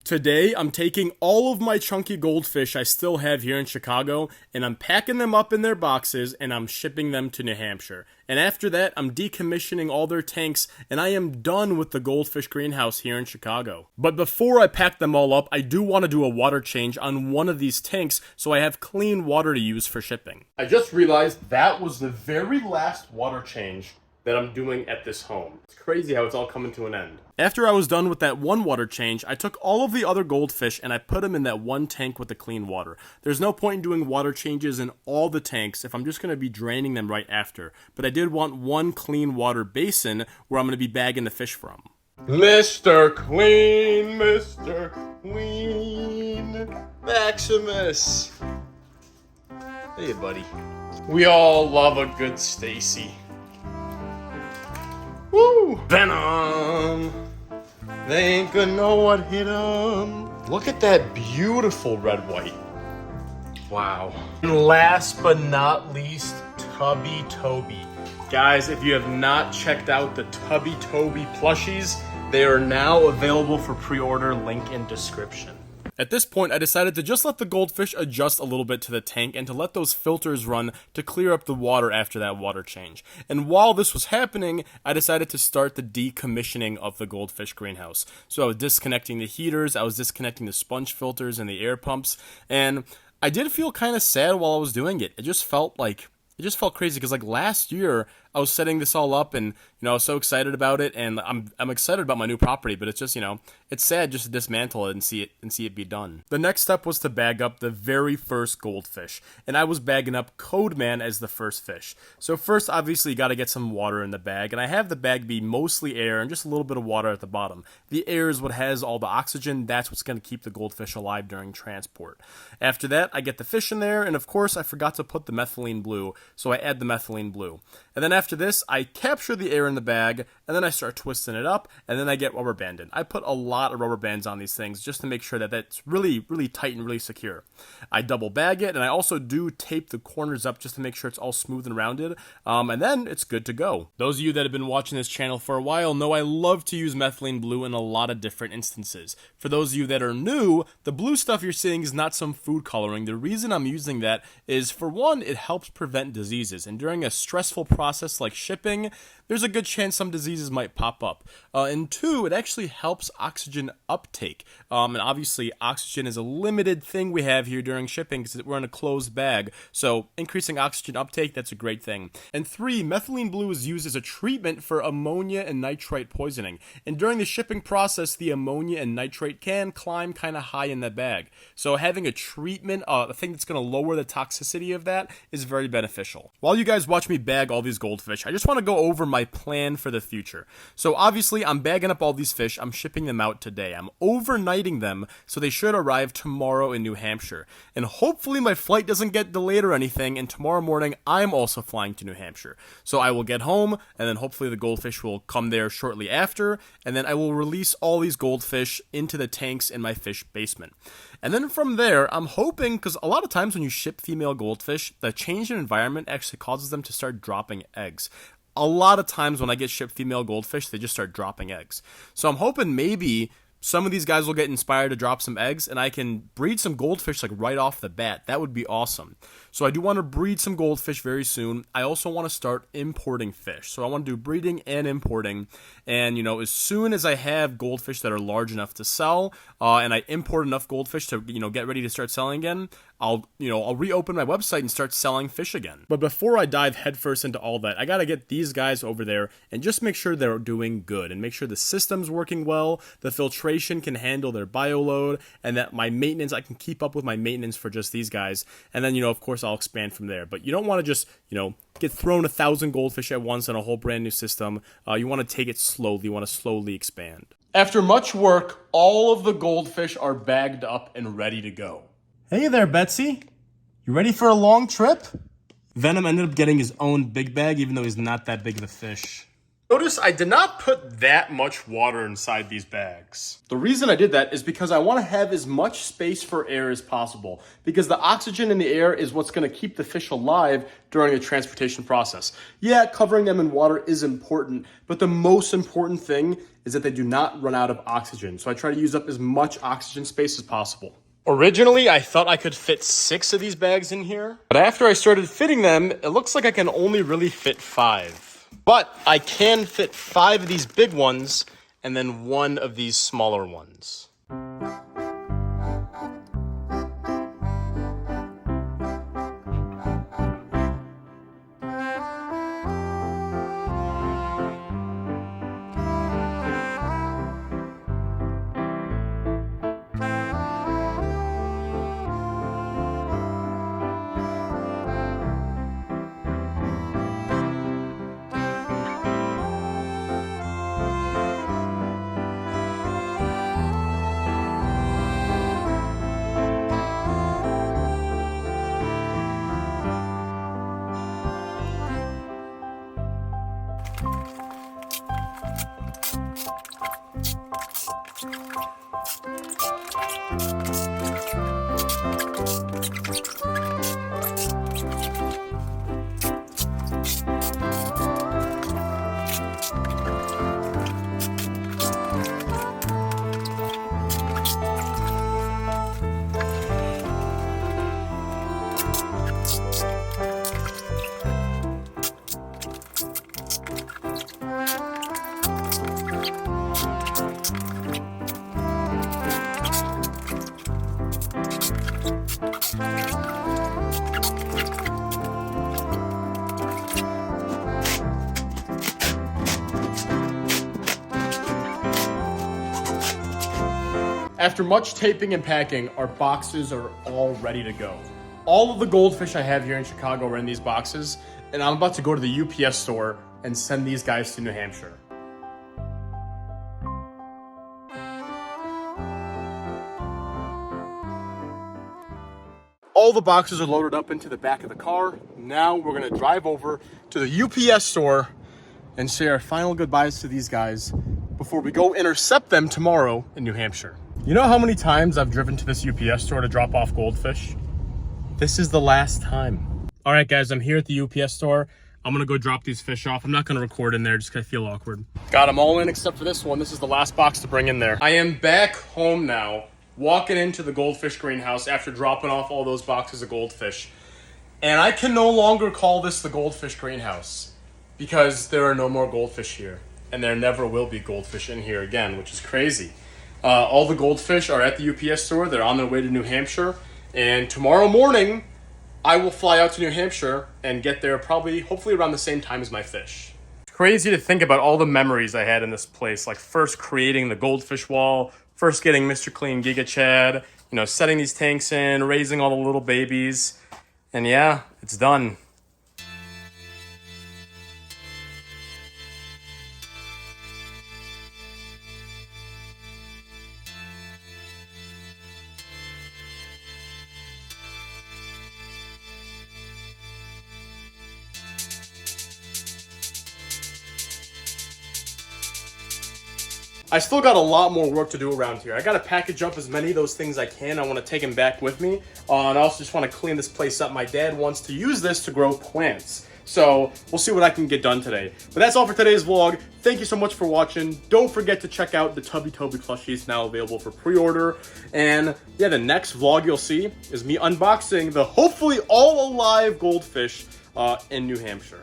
Today, I'm taking all of my chunky goldfish I still have here in Chicago, and I'm packing them up in their boxes, and I'm shipping them to New Hampshire. And after that, I'm decommissioning all their tanks, and I am done with the goldfish greenhouse here in Chicago. But before I pack them all up, I do want to do a water change on one of these tanks, so I have clean water to use for shipping. I just realized that was the very last water change that I'm doing at this home. It's crazy how it's all coming to an end. After I was done with that one water change, I took all of the other goldfish and I put them in that one tank with the clean water. There's no point in doing water changes in all the tanks if I'm just going to be draining them right after. But I did want one clean water basin where I'm going to be bagging the fish from. Mr. Clean, Maximus. Hey, buddy. We all love a good Stacy. Woo! Venom! They ain't gonna know what hit them. Look at that beautiful red white. Wow. And last but not least, Tubby Toby. Guys, if you have not checked out the Tubby Toby plushies, they are now available for pre-order, link in description. At this point, I decided to just let the goldfish adjust a little bit to the tank and to let those filters run to clear up the water after that water change. And while this was happening, I decided to start the decommissioning of the goldfish greenhouse. So I was disconnecting the heaters, I was disconnecting the sponge filters and the air pumps, and I did feel kind of sad while I was doing it. It just felt crazy because like last year I was setting this all up and I was so excited about it, and I'm excited about my new property, but it's just it's sad just to dismantle it and see it be done. The next step was to bag up the very first goldfish, and I was bagging up Codeman as the first fish. So first, obviously, you got to get some water in the bag, and I have the bag be mostly air and just a little bit of water at the bottom. The air is what has all the oxygen. That's what's going to keep the goldfish alive during transport. After that, I get the fish in there, and of course, I forgot to put the methylene blue, so I add the methylene blue. And then after this, I capture the air in the bag, and then I start twisting it up, and then I get rubber banded. I put a lot of rubber bands on these things just to make sure that that's really, really tight and really secure. I double bag it, and I also do tape the corners up just to make sure it's all smooth and rounded, and then it's good to go. Those of you that have been watching this channel for a while know I love to use methylene blue in a lot of different instances. For those of you that are new, the blue stuff you're seeing is not some food coloring. The reason I'm using that is, for one, it helps prevent diseases, and during a stressful process like shipping, there's a good chance some diseases might pop up. And two, it actually helps oxygen uptake. And obviously, oxygen is a limited thing we have here during shipping because we're in a closed bag. So increasing oxygen uptake, that's a great thing. And three, methylene blue is used as a treatment for ammonia and nitrite poisoning. And during the shipping process, the ammonia and nitrate can climb kind of high in the bag. So having a treatment, a thing that's going to lower the toxicity of that, is very beneficial. While you guys watch me bag all these goldfish, I just want to go over my plan for the future. So obviously, I'm bagging up all these fish. I'm shipping them out today. I'm overnighting them, so they should arrive tomorrow in New Hampshire. And hopefully my flight doesn't get delayed or anything, and tomorrow morning I'm also flying to New Hampshire. So I will get home, and then hopefully the goldfish will come there shortly after, and then I will release all these goldfish into the tanks in my fish basement. And then from there, I'm hoping, because a lot of times when you ship female goldfish, the change in environment actually causes them to start dropping eggs. A lot of times when I get shipped female goldfish, they just start dropping eggs. So I'm hoping maybe some of these guys will get inspired to drop some eggs, and I can breed some goldfish like right off the bat. That would be awesome. So I do want to breed some goldfish very soon. I also want to start importing fish. So I want to do breeding and importing. And, as soon as I have goldfish that are large enough to sell, and I import enough goldfish to, get ready to start selling again, I'll reopen my website and start selling fish again. But before I dive headfirst into all that, I got to get these guys over there and just make sure they're doing good and make sure the system's working well, the filtration can handle their bioload, and that my maintenance, I can keep up with my maintenance for just these guys. And then, of course, I'll expand from there. But you don't want to just, get thrown 1,000 goldfish at once on a whole brand new system. You want to take it slowly. You want to slowly expand. After much work, all of the goldfish are bagged up and ready to go. Hey there, Betsy. You ready for a long trip? Venom ended up getting his own big bag, even though he's not that big of a fish. Notice I did not put that much water inside these bags. The reason I did that is because I want to have as much space for air as possible, because the oxygen in the air is what's going to keep the fish alive during the transportation process. Yeah, covering them in water is important, but the most important thing is that they do not run out of oxygen. So I try to use up as much oxygen space as possible. Originally, I thought I could fit 6 of these bags in here, but after I started fitting them, it looks like I can only really fit 5. But I can fit 5 of these big ones and then 1 of these smaller ones. After much taping and packing, our boxes are all ready to go. All of the goldfish I have here in Chicago are in these boxes, and I'm about to go to the UPS store and send these guys to New Hampshire. All the boxes are loaded up into the back of the car. Now we're gonna drive over to the UPS store and say our final goodbyes to these guys before we go intercept them tomorrow in New Hampshire. You know how many times I've driven to this UPS store to drop off goldfish? This is the last time. All right, guys, I'm here at the UPS store. I'm gonna go drop these fish off. I'm not gonna record in there just because I feel awkward. Got them all in except for this one. This is the last box to bring in there. I am back home now, walking into the goldfish greenhouse after dropping off all those boxes of goldfish. And I can no longer call this the goldfish greenhouse because there are no more goldfish here. And there never will be goldfish in here again, which is crazy. All the goldfish are at the UPS store. They're on their way to New Hampshire. And tomorrow morning, I will fly out to New Hampshire and get there hopefully around the same time as my fish. It's crazy to think about all the memories I had in this place, like first creating the goldfish wall, first getting Mr. Clean Giga Chad, setting these tanks in, raising all the little babies. And yeah, it's done. I still got a lot more work to do around here. I got to package up as many of those things I can. I want to take them back with me. And I also just want to clean this place up. My dad wants to use this to grow plants. So we'll see what I can get done today. But that's all for today's vlog. Thank you so much for watching. Don't forget to check out the Tubby Toby plushies now available for pre-order. And yeah, the next vlog you'll see is me unboxing the hopefully all alive goldfish in New Hampshire.